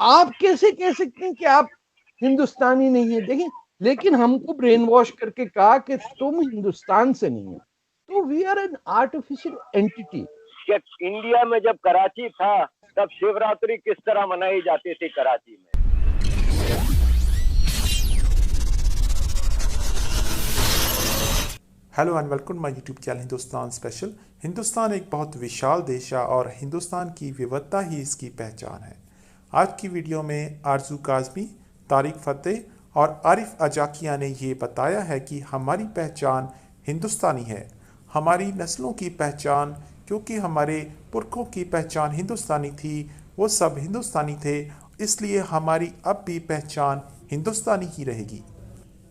आप कैसे कह सकते हैं कि आप हिंदुस्तानी नहीं है? देखिए, लेकिन हमको ब्रेन वॉश करके कहा कि तुम हिंदुस्तान से नहीं हो, तो we are an artificial entity. India में जब कराची था तब शिवरात्रि किस तरह मनाई जाती थी कराची में। Hello and welcome my YouTube channel Hindustan special. Hindustan एक बहुत विशाल देश है और हिंदुस्तान की विविधता ही इसकी पहचान है। आज की वीडियो में आरजू काज़मी, तारिक फ़तेह और आरिफ अजाकिया ने ये बताया है कि हमारी पहचान हिंदुस्तानी है, हमारी नस्लों की पहचान, क्योंकि हमारे पुरखों की पहचान हिंदुस्तानी थी, वो सब हिंदुस्तानी थे, इसलिए हमारी अब भी पहचान हिंदुस्तानी ही रहेगी।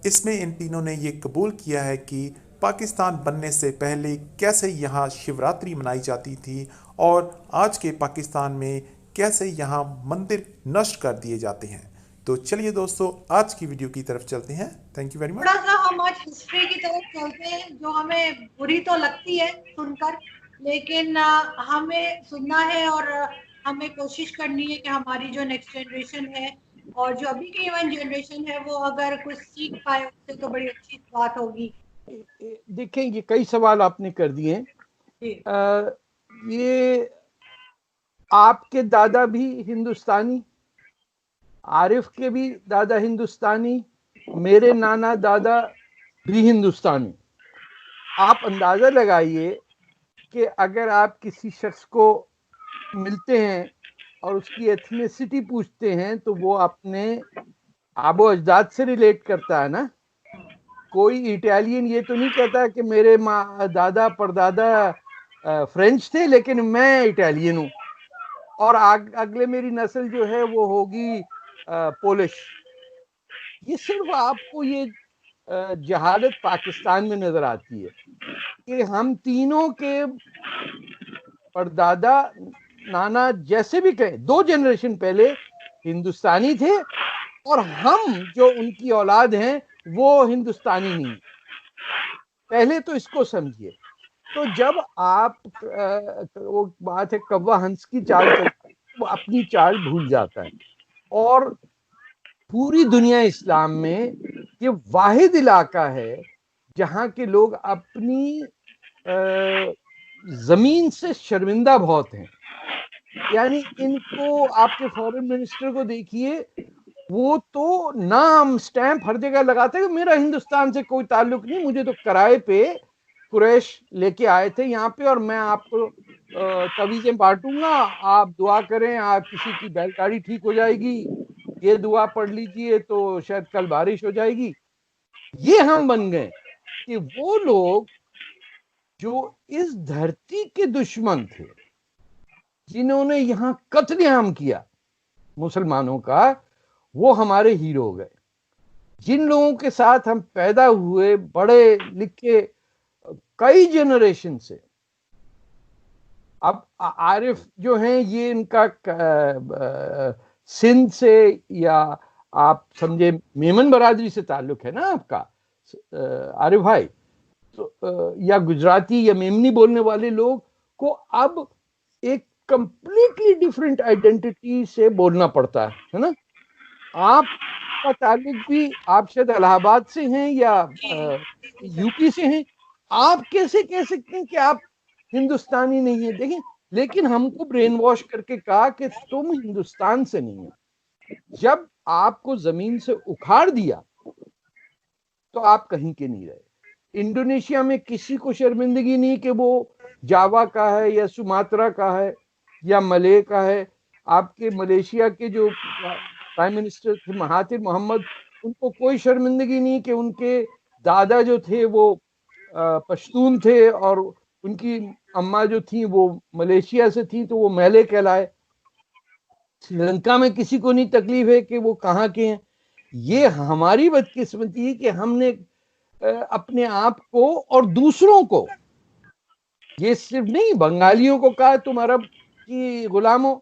इसमें इन तीनों ने ये कबूल किया है कि पाकिस्तान बनने से पहले कैसे यहाँ शिवरात्रि मनाई जाती थी और आज के पाकिस्तान में कैसे यहाँ मंदिर नष्ट कर दिए जाते हैं। तो चलिए दोस्तों, आज की वीडियो की तरफ चलते हैं। Thank you very much. थोड़ा सा हम आज हिस्ट्री की तरफ चलते हैं, जो हमें बुरी तो लगती है सुनकर, लेकिन हमें सुनना है और हमें कोशिश करनी है कि हमारी जो नेक्स्ट जनरेशन है और जो अभी की इवन जनरेशन है वो अगर कुछ सीख पाए उससे तो बड़ी अच्छी बात होगी। देखें, ये कई सवाल आपने कर दिए। ये आपके दादा भी हिंदुस्तानी, आरिफ के भी दादा हिंदुस्तानी, मेरे नाना दादा भी हिंदुस्तानी। आप अंदाजा लगाइए कि अगर आप किसी शख्स को मिलते हैं और उसकी एथनिसिटी पूछते हैं तो वो अपने आबो अजदाद से रिलेट करता है ना। कोई इटालियन ये तो नहीं कहता कि मेरे दादा परदादा फ्रेंच थे लेकिन मैं इटालियन हूँ, और अगले मेरी नस्ल जो है वो होगी पोलिश। ये सिर्फ आपको ये जहालत पाकिस्तान में नजर आती है कि हम तीनों के परदादा नाना जैसे भी कहे 2 जनरेशन पहले हिंदुस्तानी थे, और हम जो उनकी औलाद हैं वो हिंदुस्तानी नहीं। पहले तो इसको समझिए। तो जब आप वो बात है कौवा हंस की चाल चलती है, वो अपनी चाल भूल जाता है। और पूरी दुनिया इस्लाम में ये वाहिद इलाका है जहां के लोग अपनी जमीन से शर्मिंदा बहुत हैं। यानी इनको, आपके फॉरेन मिनिस्टर को देखिए, वो तो नाम स्टैंप हर जगह लगाते हैं, मेरा हिंदुस्तान से कोई ताल्लुक नहीं, मुझे तो किराए पे कुरैश लेके आए थे यहाँ पे और मैं आपको तवीजें बांटूंगा, आप दुआ करें, आप किसी की बैलगाड़ी ठीक हो जाएगी, ये दुआ पढ़ लीजिए तो शायद कल बारिश हो जाएगी। ये हम बन गए कि वो लोग जो इस धरती के दुश्मन थे, जिन्होंने यहाँ कत्लेआम किया मुसलमानों का, वो हमारे हीरो हो गए। जिन लोगों के साथ हम पैदा हुए, बड़े लिखे कई जनरेशन से, अब आरिफ जो हैं ये इनका सिंध से या आप समझे मेमन बरादरी से ताल्लुक है ना आपका आरिफ भाई, तो या गुजराती या मेमनी बोलने वाले लोग को अब एक कंप्लीटली डिफरेंट आइडेंटिटी से बोलना पड़ता है ना। आपका ताल्लुक भी, आप शायद इलाहाबाद से हैं या यूपी से हैं, आप कैसे कह सकते हैं कि आप हिंदुस्तानी नहीं है? देखिए, लेकिन हमको ब्रेन वॉश करके कहा कि तुम हिंदुस्तान से नहीं हो। जब आपको जमीन से उखाड़ दिया तो आप कहीं के नहीं रहे। इंडोनेशिया में किसी को शर्मिंदगी नहीं कि वो जावा का है या सुमात्रा का है या मले का है। आपके मलेशिया के जो प्राइम मिनिस्टर थे महातिर मोहम्मद, उनको कोई शर्मिंदगी नहीं कि उनके दादा जो थे वो पश्तून थे और उनकी अम्मा जो थी वो मलेशिया से थी, तो वो मैले कहलाए। श्रीलंका में किसी को नहीं तकलीफ है कि वो कहाँ के हैं। ये हमारी बदकिस्मती है कि हमने अपने आप को और दूसरों को, ये सिर्फ नहीं बंगालियों को कहा तुम अरब की गुलामों,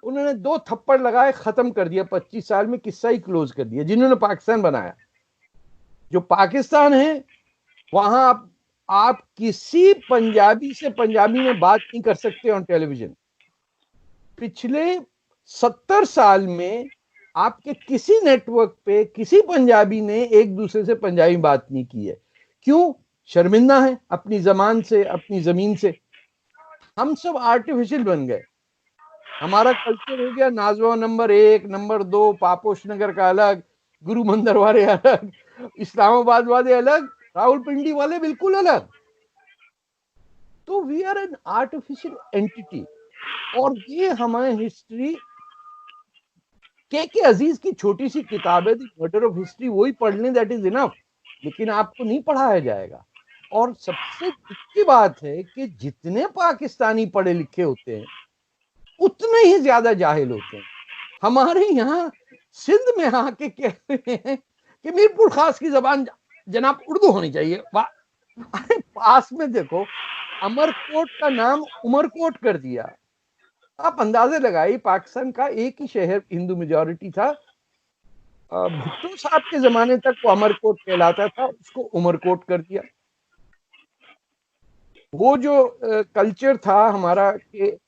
उन्होंने 2 थप्पड़ लगाए, खत्म कर दिया। 25 साल में किस्सा ही क्लोज कर दिया। जिन्होंने पाकिस्तान बनाया, जो पाकिस्तान है वहां आप किसी पंजाबी से पंजाबी में बात नहीं कर सकते ऑन टेलीविजन। पिछले 70 साल में आपके किसी नेटवर्क पे किसी पंजाबी ने एक दूसरे से पंजाबी बात नहीं की है। क्यों? शर्मिंदा है अपनी जबान से, अपनी जमीन से। हम सब आर्टिफिशियल बन गए। हमारा कल्चर हो गया नाजवा नंबर 1, नंबर 2, पापोश नगर का अलग, गुरु मंदिर वाले अलग, इस्लामाबाद वाले अलग, रावलपिंडी वाले बिल्कुल अलग। तो we are an artificial entity. और ये हमारे हिस्ट्री के अजीज की छोटी सी किताब है, द मर्डर ऑफ हिस्ट्री, वही पढ़ लें, दैट इज इनफ। लेकिन आपको नहीं पढ़ाया जाएगा। और सबसे दुख की बात है कि जितने पाकिस्तानी पढ़े लिखे होते हैं उतने ही ज्यादा जाहिल होते हैं। हमारे यहाँ सिंध में आके कह रहे हैं कि मीरपुर खास की जबान जनाब उर्दू होनी चाहिए। अरे पास में देखो, अमरकोट का नाम उमरकोट कर दिया। आप अंदाजे लगाइए, पाकिस्तान का एक ही शहर हिंदू मेजॉरिटी था, भुट्टो साहब के जमाने तक वो अमरकोट कहलाता था, उसको उमरकोट कर दिया। वो जो कल्चर था हमारा कि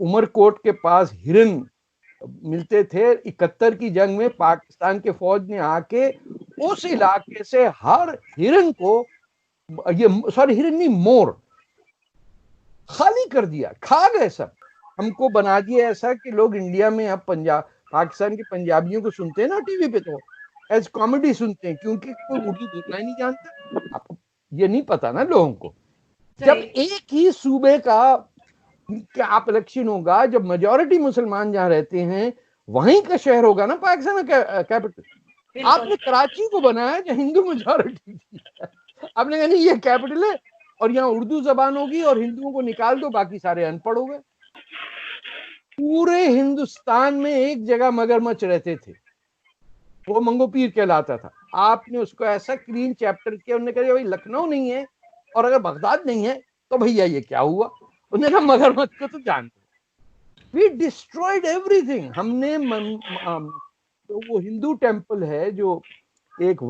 उमरकोट के पास हिरन मिलते थे, 71 की जंग में पाकिस्तान के फौज ने आके उस इलाके से हर हिरन को, ये सॉरी हिरन नहीं, मोर खाली कर दिया, खा गए सब। हमको बना दिया ऐसा कि लोग इंडिया में अब पाकिस्तान के पंजाबियों को सुनते हैं ना टीवी पे, तो एज कॉमेडी सुनते हैं, क्योंकि कोई उर्दू बोलना ही नहीं जानता। आपको ये नहीं पता ना लोगों को। जब एक ही सूबे का क्या आप इलेक्शन होगा, जब मेजॉरिटी मुसलमान जहां रहते हैं वहीं का शहर होगा ना पाकिस्तान का कैपिटल। आपने कराची को बनाया जो हिंदू मेजॉरिटी थी, आपने कहा नहीं ये कैपिटल है और यहाँ उर्दू जबान होगी और हिंदुओं को निकाल दो, बाकी सारे अनपढ़ हो गए। पूरे हिंदुस्तान में एक जगह मगरमच्छ रहते थे, वो मंगोपीर कहलाता था। आपने उसको ऐसा क्लीन चैप्टर किया, उन्होंने कहा भाई लखनऊ नहीं है और अगर बगदाद नहीं है तो भैया ये क्या हुआ। उन्होंने कहा मगरमच्छ को तो जानते। We destroyed everything. हमने तो वो हिंदू टेम्पल है जो एक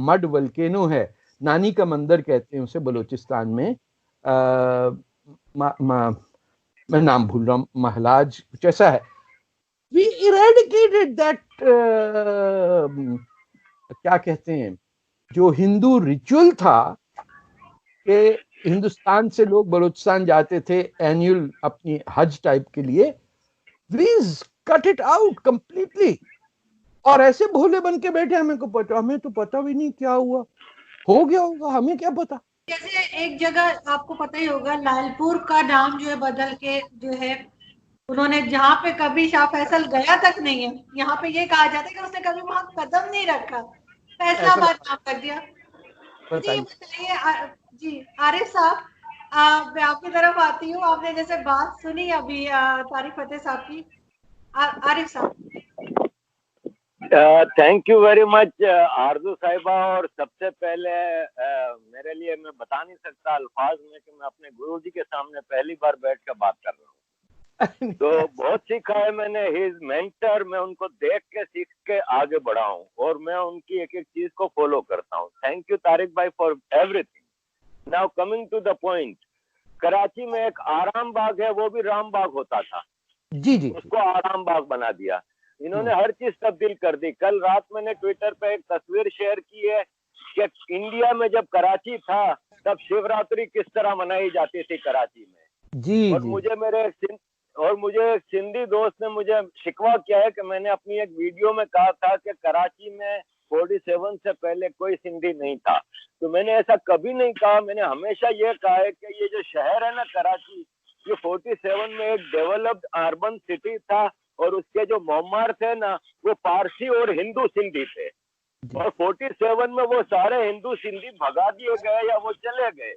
मड वल्केनो है, नानी का मंदिर कहते हैं उसे बलूचिस्तान में, मैं नाम भूल रहा हूँ, महलाज कुछ ऐसा है। वी इरेडिकेटेड दैट, क्या कहते हैं, जो हिंदू रिचुअल था कि हिंदुस्तान से लोग बलूचिस्तान जाते थे एनुअल अपनी हज टाइप के लिए, we cut it out completely. और ऐसे भोले बन के बैठे, हमें तो पता भी नहीं क्या हुआ, हो गया होगा, हमें क्या पता। जैसे एक जगह आपको पता ही होगा, लालपुर का नाम जो है बदल के जो है उन्होंने, जहाँ पे कभी शाह फैसल गया तक नहीं है, यहाँ पे ये कहा जाता है कि उसने कभी वहां कदम नहीं रखा, फैसलाबाद नाम रख दिया। जी बताइए जी आरिफ साहब, मैं आपकी तरफ आती हूँ। आपने जैसे बात सुनी अभी तारिक फतेह साहब की, आरिफ साहब। थैंक यू वेरी मच आरजू साहिबा। और सबसे पहले मेरे लिए, मैं बता नहीं सकता अल्फाज में कि मैं अपने गुरुजी के सामने पहली बार बैठ कर बात कर रहा हूँ। तो बहुत सीखा है मैंने, ही इज मेंटर। मैं उनको देख के सीख के आगे बढ़ा हूँ और मैं उनकी एक एक चीज को फॉलो करता हूँ। थैंक यू तारिक भाई for everything. Now coming to the point, Karachi में एक आराम बाग है, वो भी राम बाग होता था जी, उसको आराम बाग बना दिया। इन्होंने हर चीज तब्दील कर दी। कल रात मैंने ट्विटर पे एक तस्वीर शेयर की है कि इंडिया में जब कराची था तब शिवरात्रि किस तरह मनाई जाती थी कराची में। जी, और मुझे एक सिंधी दोस्त ने मुझे शिकवा किया है कि मैंने अपनी एक वीडियो में कहा था कि कराची में 47 से पहले कोई सिंधी नहीं था। तो मैंने ऐसा कभी नहीं कहा। मैंने हमेशा ये कहा है कि ये जो शहर है ना कराची, ये 47 में एक डेवलप्ड अर्बन सिटी था और उसके जो मोहम्मर थे ना वो पारसी और हिंदू सिंधी थे। और 47 में वो सारे हिंदू सिंधी भगा दिए गए या वो चले गए।